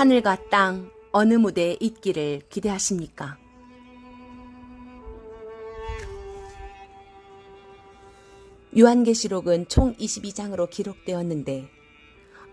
하늘과 땅 어느 무대에 있기를 기대하십니까? 요한계시록은 총 22장으로 기록되었는데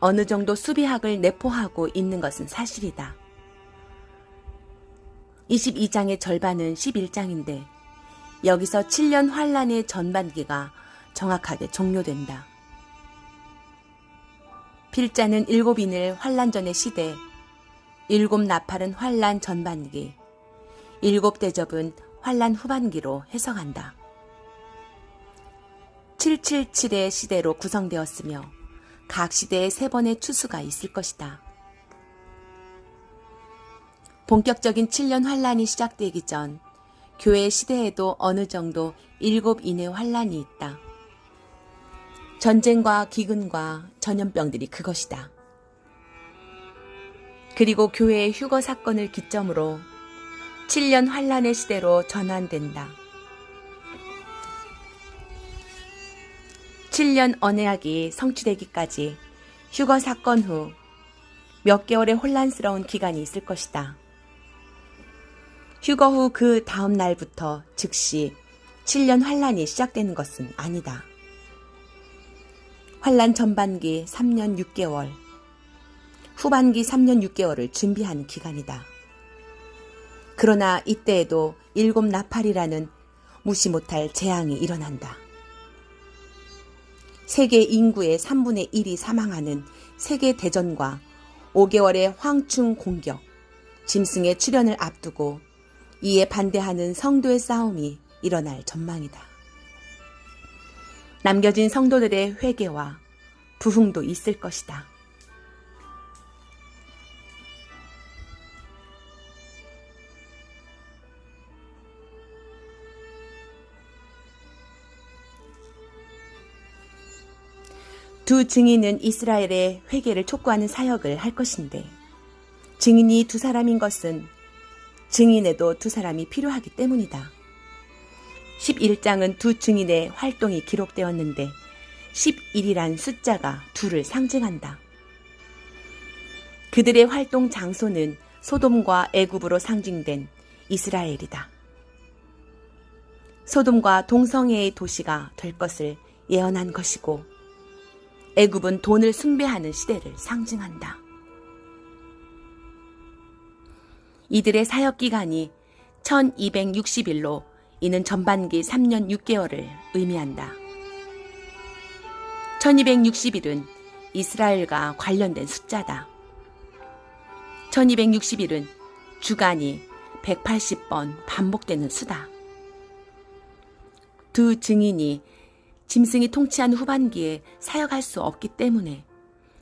어느 정도 수비학을 내포하고 있는 것은 사실이다. 22장의 절반은 11장인데 여기서 7년 환란의 전반기가 정확하게 종료된다. 필자는 7인을 환란 전의 시대, 7 나팔은 환란 전반기, 7 대접은 환란 후반기로 해석한다. 777의 시대로 구성되었으며 각 시대에 3번의 추수가 있을 것이다. 본격적인 7년 환란이 시작되기 전 교회 시대에도 어느 정도 7인의 환란이 있다. 전쟁과 기근과 전염병들이 그것이다. 그리고 교회의 휴거 사건을 기점으로 7년 환란의 시대로 전환된다. 7년 언약이 성취되기까지 휴거 사건 후 몇 개월의 혼란스러운 기간이 있을 것이다. 휴거 후 그 다음 날부터 즉시 7년 환란이 시작되는 것은 아니다. 환란 전반기 3년 6개월, 후반기 3년 6개월을 준비하는 기간이다. 그러나 이때에도 7 나팔이라는 무시 못할 재앙이 일어난다. 세계 인구의 3분의 1이 사망하는 세계 대전과 5개월의 황충 공격, 짐승의 출현을 앞두고 이에 반대하는 성도의 싸움이 일어날 전망이다. 남겨진 성도들의 회개와 부흥도 있을 것이다. 두 증인은 이스라엘의 회개를 촉구하는 사역을 할 것인데 증인이 2사람인 것은 증인에도 2사람이 필요하기 때문이다. 11장은 2 증인의 활동이 기록되었는데 11이란 숫자가 2를 상징한다. 그들의 활동 장소는 소돔과 애굽으로 상징된 이스라엘이다. 소돔과 동성애의 도시가 될 것을 예언한 것이고 애굽은 돈을 숭배하는 시대를 상징한다. 이들의 사역기간이 1260일로 이는 전반기 3년 6개월을 의미한다. 1260일은 이스라엘과 관련된 숫자다. 1260일은 주간이 180번 반복되는 수다. 2 증인이 짐승이 통치한 후반기에 사역할 수 없기 때문에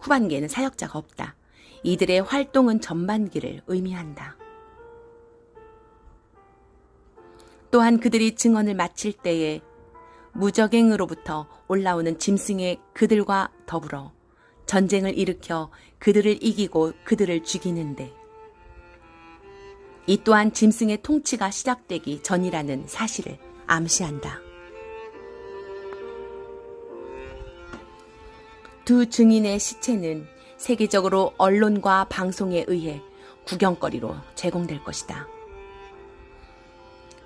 후반기에는 사역자가 없다. 이들의 활동은 전반기를 의미한다. 또한 그들이 증언을 마칠 때에 무적행으로부터 올라오는 짐승의 그들과 더불어 전쟁을 일으켜 그들을 이기고 그들을 죽이는데 이 또한 짐승의 통치가 시작되기 전이라는 사실을 암시한다. 2 증인의 시체는 세계적으로 언론과 방송에 의해 구경거리로 제공될 것이다.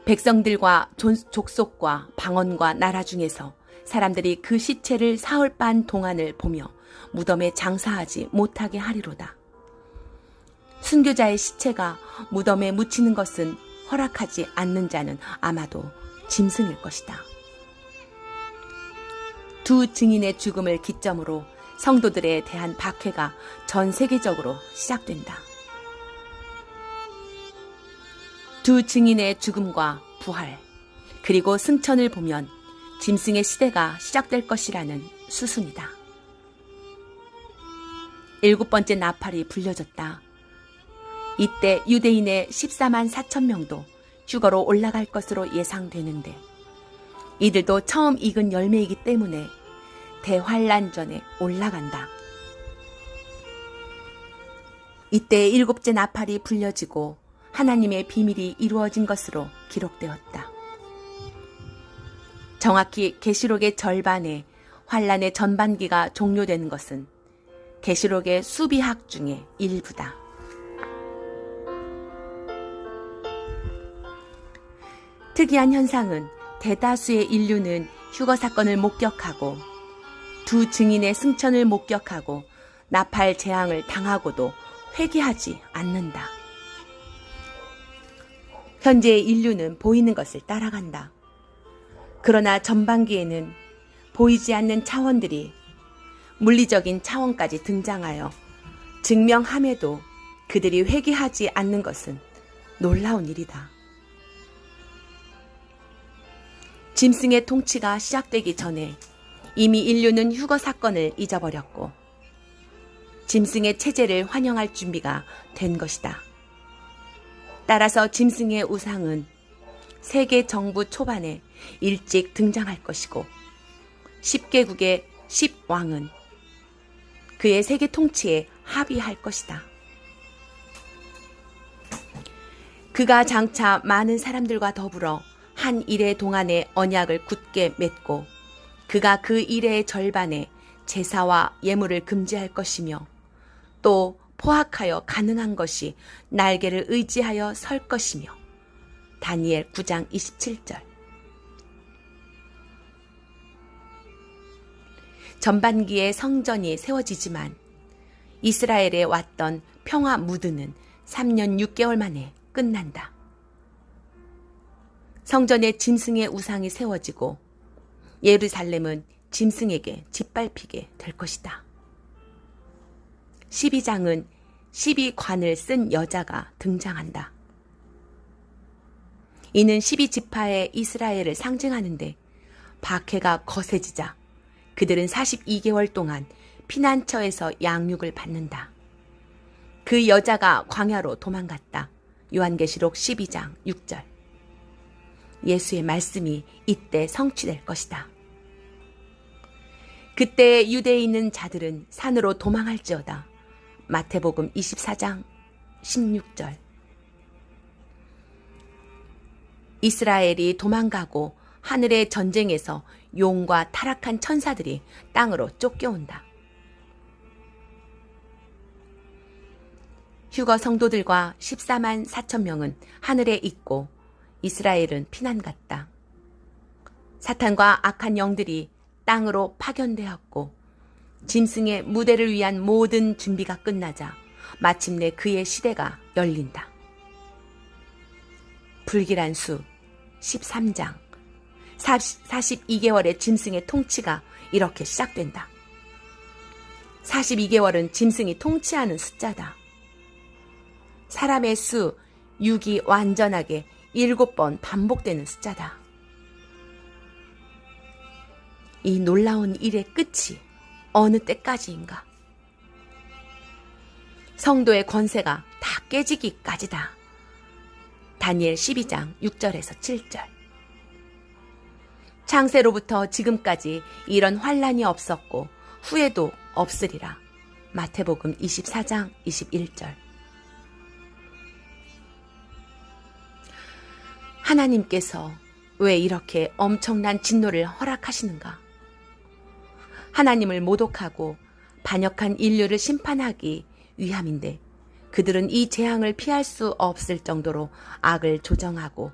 백성들과 족속과 방언과 나라 중에서 사람들이 그 시체를 사흘 반 동안을 보며 무덤에 장사하지 못하게 하리로다. 순교자의 시체가 무덤에 묻히는 것은 허락하지 않는 자는 아마도 짐승일 것이다. 2 증인의 죽음을 기점으로 성도들에 대한 박해가 전 세계적으로 시작된다. 2 증인의 죽음과 부활, 그리고 승천을 보면 짐승의 시대가 시작될 것이라는 수순이다. 7번째 나팔이 불려졌다. 이때 유대인의 14만 4천 명도 휴거로 올라갈 것으로 예상되는데 이들도 처음 익은 열매이기 때문에 대환란전에 올라간다. 이때 7째 나팔이 불려지고 하나님의 비밀이 이루어진 것으로 기록되었다. 정확히 계시록의 절반에 환란의 전반기가 종료되는 것은 계시록의 수비학 중의 일부다. 특이한 현상은 대다수의 인류는 휴거 사건을 목격하고 두 증인의 승천을 목격하고 나팔 재앙을 당하고도 회개하지 않는다. 현재의 인류는 보이는 것을 따라간다. 그러나 전반기에는 보이지 않는 차원들이 물리적인 차원까지 등장하여 증명함에도 그들이 회개하지 않는 것은 놀라운 일이다. 짐승의 통치가 시작되기 전에 이미 인류는 휴거 사건을 잊어버렸고 짐승의 체제를 환영할 준비가 된 것이다. 따라서 짐승의 우상은 세계 정부 초반에 일찍 등장할 것이고 10개국의 10왕은 그의 세계 통치에 합의할 것이다. 그가 장차 많은 사람들과 더불어 한 일의 동안에 언약을 굳게 맺고 그가 그 일의 절반에 제사와 예물을 금지할 것이며 또 포악하여 가능한 것이 날개를 의지하여 설 것이며 다니엘 9장 27절. 전반기에 성전이 세워지지만 이스라엘에 왔던 평화 무드는 3년 6개월 만에 끝난다. 성전에 짐승의 우상이 세워지고 예루살렘은 짐승에게 짓밟히게 될 것이다. 12장은 12관을 쓴 여자가 등장한다. 이는 12지파의 이스라엘을 상징하는데 박해가 거세지자 그들은 42개월 동안 피난처에서 양육을 받는다. 그 여자가 광야로 도망갔다. 요한계시록 12장 6절. 예수의 말씀이 이때 성취될 것이다. 그때 유대에 있는 자들은 산으로 도망할지어다. 마태복음 24장 16절. 이스라엘이 도망가고 하늘의 전쟁에서 용과 타락한 천사들이 땅으로 쫓겨온다. 휴거 성도들과 14만 4천 명은 하늘에 있고 이스라엘은 피난 갔다. 사탄과 악한 영들이 땅으로 파견되었고 짐승의 무대를 위한 모든 준비가 끝나자 마침내 그의 시대가 열린다. 불길한 수 13장 42개월의 짐승의 통치가 이렇게 시작된다. 42개월은 짐승이 통치하는 숫자다. 사람의 수 6이 완전하게 7번 반복되는 숫자다. 이 놀라운 일의 끝이 어느 때까지인가? 성도의 권세가 다 깨지기까지다. 다니엘 12장 6절에서 7절. 창세로부터 지금까지 이런 환난이 없었고 후에도 없으리라. 마태복음 24장 21절. 하나님께서 왜 이렇게 엄청난 진노를 허락하시는가? 하나님을 모독하고 반역한 인류를 심판하기 위함인데 그들은 이 재앙을 피할 수 없을 정도로 악을 조정하고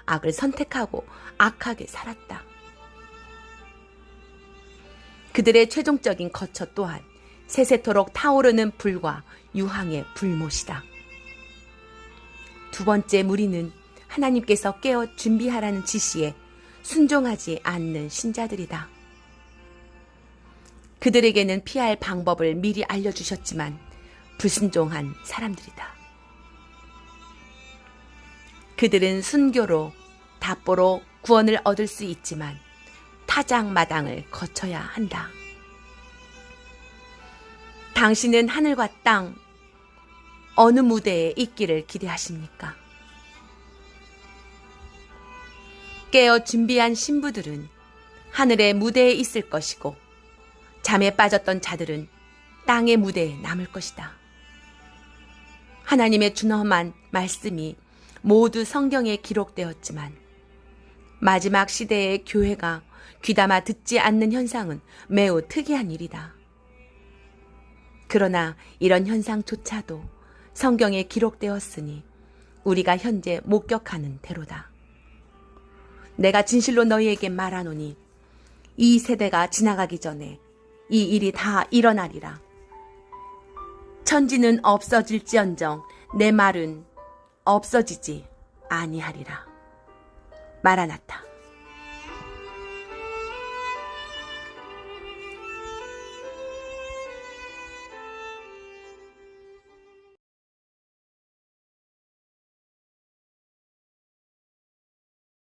악을 선택하고 악하게 살았다. 그들의 최종적인 거처 또한 세세토록 타오르는 불과 유황의 불못이다. 두 번째 무리는 하나님께서 깨어 준비하라는 지시에 순종하지 않는 신자들이다. 그들에게는 피할 방법을 미리 알려주셨지만 불순종한 사람들이다. 그들은 순교로 답보로 구원을 얻을 수 있지만 타작마당을 거쳐야 한다. 당신은 하늘과 땅 어느 무대에 있기를 기대하십니까? 깨어 준비한 신부들은 하늘의 무대에 있을 것이고 잠에 빠졌던 자들은 땅의 무대에 남을 것이다. 하나님의 준엄한 말씀이 모두 성경에 기록되었지만 마지막 시대의 교회가 귀담아 듣지 않는 현상은 매우 특이한 일이다. 그러나 이런 현상조차도 성경에 기록되었으니 우리가 현재 목격하는 대로다. 내가 진실로 너희에게 말하노니 이 세대가 지나가기 전에 이 일이 다 일어나리라. 천지는 없어질지언정 내 말은 없어지지 아니하리라. 마라나타.